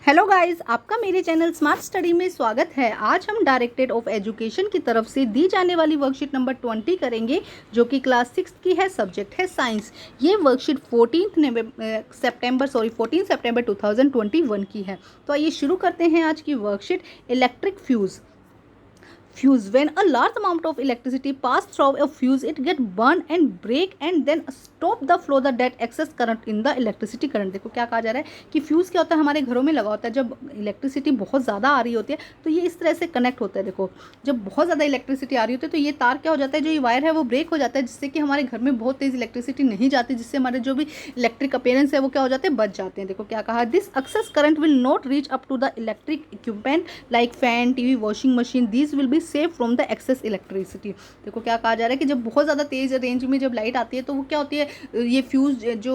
Hello guys, आपका मेरे channel smart study में स्वागत है। आज हम डायरेक्टरेट ऑफ एजुकेशन की तरफ से दी जाने वाली वर्कशीट नंबर 20 करेंगे, जो कि क्लास 6 की है, सब्जेक्ट है साइंस। ये वर्कशीट 14 सितंबर 2021 की है। तो आइए शुरू करते हैं आज की worksheet. Electric fuse. Fuse. When a large amount of electricity pass through a fuse, it get burn and break and then stop the flow the that excess current in the electricity current। देखो क्या कहा जा रहा है कि fuse क्या होता है, हमारे घरों में लगा होता है। जब इलेक्ट्रिसिटी बहुत ज़्यादा आ रही होती है तो ये इस तरह से कनेक्ट होता है। देखो जब बहुत ज़्यादा इलेक्ट्रिसिटी आ रही होती है तो ये तार क्या हो जाता है, जो ये वायर है वो ब्रेक हो जाता है, जिससे कि हमारे घर में बहुत तेज़ इलेक्ट्रिसिटी नहीं जाती, जिससे हमारे जो भी इलेक्ट्रिक अपीयरेंस है वो क्या हो जाते हैं, बच जाते हैं। देखो क्या कहा, this excess current will not reach up to the electric equipment like fan, TV, washing machine. These will be safe from the excess electricity. देखो क्या कहा जा रहा है कि जब बहुत ज़्यादा तेज़ रेंज में जब लाइट आती है तो वो क्या होती है, ये फ्यूज़ जो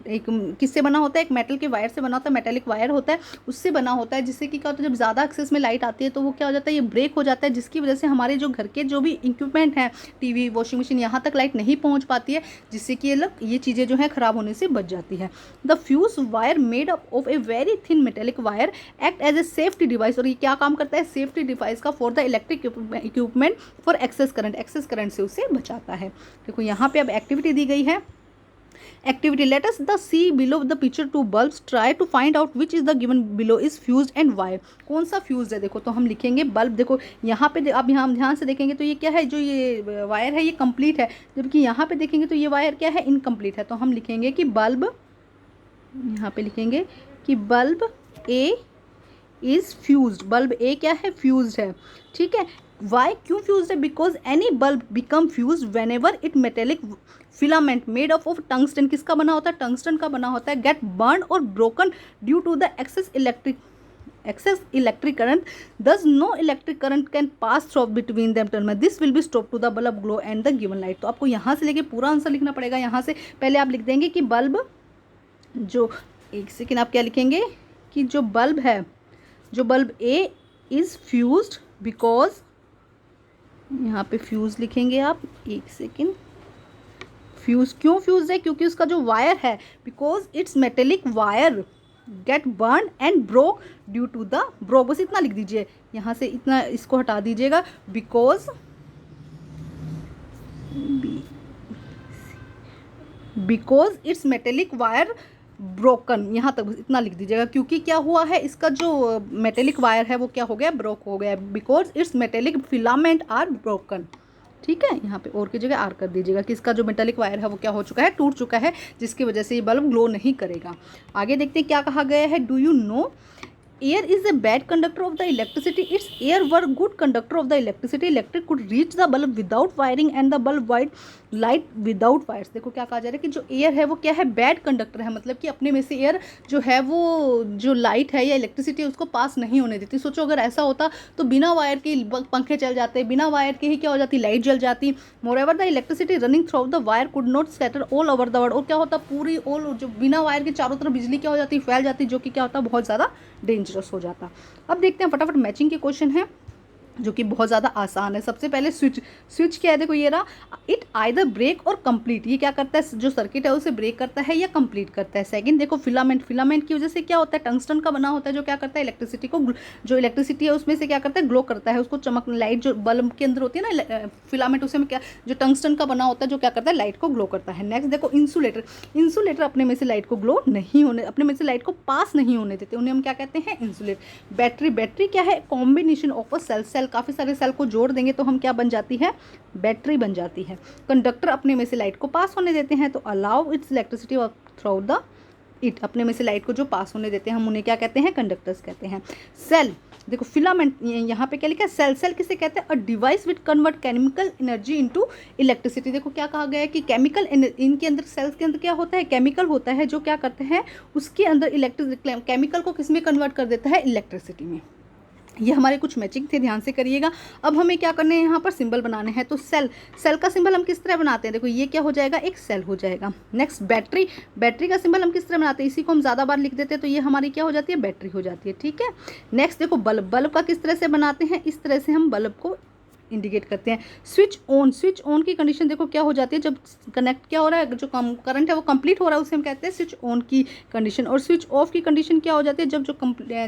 एक किससे बना होता है, एक मेटल के वायर से बना होता है, मेटेलिक वायर होता है, उससे बना होता है, जिससे कि क्या होता है, जब ज़्यादा एक्सेस में लाइट आती है तो वो क्या हो जाता है, ये ब्रेक हो जाता है, जिसकी वजह से हमारे जो घर के जो भी इक्विपमेंट हैं, टीवी, वॉशिंग मशीन, यहाँ तक लाइट नहीं पहुँच पाती है, जिससे कि ये चीज़ें जो है ख़राब होने से बच जाती है। The fuse wire made up of a very thin metallic wire act as a safety device. और ये क्या काम करता है, सेफ्टी डिवाइस का, for the electric equipment for excess current से उसे बचाता है। देखो यहाँ पे अब एक्टिविटी दी गई है। Activity, let us the see below the picture two bulbs, try to find out which is the given below is fused and wire. कौन सा फ्यूज है, देखो तो हम लिखेंगे बल्ब। देखो यहाँ पे अब यहाँ ध्यान से देखेंगे तो ये क्या है, जो ये वायर है ये कंप्लीट है, जबकि यहाँ पे देखेंगे तो ये वायर क्या है, इनकम्प्लीट है। तो हम लिखेंगे कि बल्ब, यहाँ पे लिखेंगे कि bulb A is fused. Bulb A क्या है, फ्यूज्ड है। ठीक है, वाई क्यों फ्यूज्ड है, because any bulb become fused whenever it metallic filament made of tungsten, किसका बना होता है, टंगस्टन का बना होता है, गेट बर्न और broken due to the excess electric current, thus no electric current can pass through between them terminal, this will be stopped to the bulb glow and the given light। तो आपको यहाँ से लेके पूरा answer लिखना पड़ेगा। यहाँ से पहले आप लिख देंगे कि बल्ब, जो एक सेकेंड आप क्या लिखेंगे कि जो बल्ब है, जो bulb A is fused because, यहाँ पे फ्यूज लिखेंगे आप, एक सेकेंड, फ्यूज क्यों फ्यूज है, क्योंकि उसका जो वायर है, because it's metallic wire get burn and broke due to the broke. बस इतना लिख दीजिए, यहाँ से इतना इसको हटा दीजिएगा, because it's metallic wire broken, यहाँ तक बस इतना लिख दीजिएगा, क्योंकि क्या हुआ है, इसका जो मेटेलिक वायर है वो क्या हो गया, ब्रोक हो गया, because it's metallic filament are broken. ठीक है, यहाँ पे और की जगह आर कर दीजिएगा कि इसका जो मेटेलिक वायर है वो क्या हो चुका है, टूट चुका है, जिसकी वजह से ये बल्ब ग्लो नहीं करेगा। आगे देखते हैं क्या कहा गया है। Do you know air is a bad conductor of the electricity, its air were good conductor of the electricity, electric could reach the bulb without wiring and the bulb white light without wires। देखो क्या कहा जा रहा है कि जो air है वो क्या है, बैड कंडक्टर है, मतलब कि अपने में से एयर जो है वो जो लाइट है या इलेक्ट्रिसिटी उसको पास नहीं होने देती। सोचो अगर ऐसा होता तो बिना वायर के पंखे चल जाते, बिना वायर के ही क्या हो जाती, लाइट जल जाती। Moreover the electricity running through the wire could not scatter all over the world. और क्या होता, पूरी ऑल जो बिना वायर के चारों तरफ बिजली क्या हो जाती, फैल जाती, जो कि क्या होता, बहुत ज़्यादा डेंजरस हो जाता। अब देखते हैं फटाफट मैचिंग के क्वेश्चन है, जो कि बहुत ज़्यादा आसान है। सबसे पहले स्विच क्या है, देखो ये रहा, इट आइदर ब्रेक और कंप्लीट, ये क्या करता है, जो सर्किट है उसे ब्रेक करता है या कंप्लीट करता है। सेकंड देखो फिलामेंट की वजह से क्या होता है, टंगस्टन का बना होता है, जो क्या करता है, इलेक्ट्रिसिटी को, जो इलेक्ट्रिसिटी है उसमें से क्या करता है, ग्लो करता है, उसको चमक, लाइट जो बल्ब के अंदर होती है ना फिलामेंट, उसमें क्या, जो टंगस्टन का बना होता है, जो क्या करता है, लाइट को ग्लो करता है। नेक्स्ट देखो इंसुलेटर अपने में से लाइट को ग्लो नहीं होने, अपने में से लाइट को पास नहीं होने देते, उन्हें हम क्या कहते हैं, इंसुलेटर। बैटरी क्या है, कॉम्बिनेशन ऑफ अ सेल, काफ़ी सारे सेल को जोड़ देंगे तो हम क्या बन जाती है, बैटरी बन जाती है। कंडक्टर अपने में से लाइट को पास होने देते हैं, तो allow it's electricity through the it, अपने में से लाइट को जो पास होने देते हैं हम उन्हें क्या कहते हैं, कंडक्टर्स कहते हैं। सेल देखो फिलामेंट, यहाँ पे क्या लिखा है, सेल किसे कहते हैं, a device which convert chemical energy into electricity. देखो क्या कहा गया है कि केमिकल, इनके अंदर सेल्स के अंदर क्या होता है, केमिकल होता है, जो क्या करते हैं, उसके अंदर केमिकल को किस में कन्वर्ट कर देता है, इलेक्ट्रिसिटी में। ये हमारे कुछ मैचिंग थे, ध्यान से करिएगा। अब हमें क्या करने हैं, यहाँ पर सिंबल बनाने हैं। तो सेल का सिंबल हम किस तरह बनाते हैं, देखो ये क्या हो जाएगा, एक सेल हो जाएगा। नेक्स्ट बैटरी का सिंबल हम किस तरह बनाते हैं, इसी को हम ज़्यादा बार लिख देते हैं तो ये हमारी क्या हो जाती है, बैटरी हो जाती है। ठीक है, नेक्स्ट देखो बल्ब का किस तरह से बनाते हैं, इस तरह से हम बल्ब को इंडिकेट करते हैं। स्विच ऑन की कंडीशन देखो क्या हो जाती है, जब कनेक्ट क्या हो रहा है, जो करंट है वो कंप्लीट हो रहा है, उसे हम कहते हैं स्विच ऑन की कंडीशन। और स्विच ऑफ की कंडीशन क्या हो जाती है, जब जो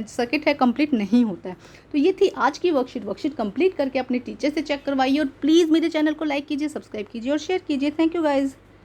सर्किट है कंप्लीट नहीं होता है। तो ये थी आज की वर्कशीट कंप्लीट करके अपने टीचर से चेक करवाइए और प्लीज़ मेरे चैनल को लाइक कीजिए, सब्सक्राइब कीजिए और शेयर कीजिए। Thank you guys.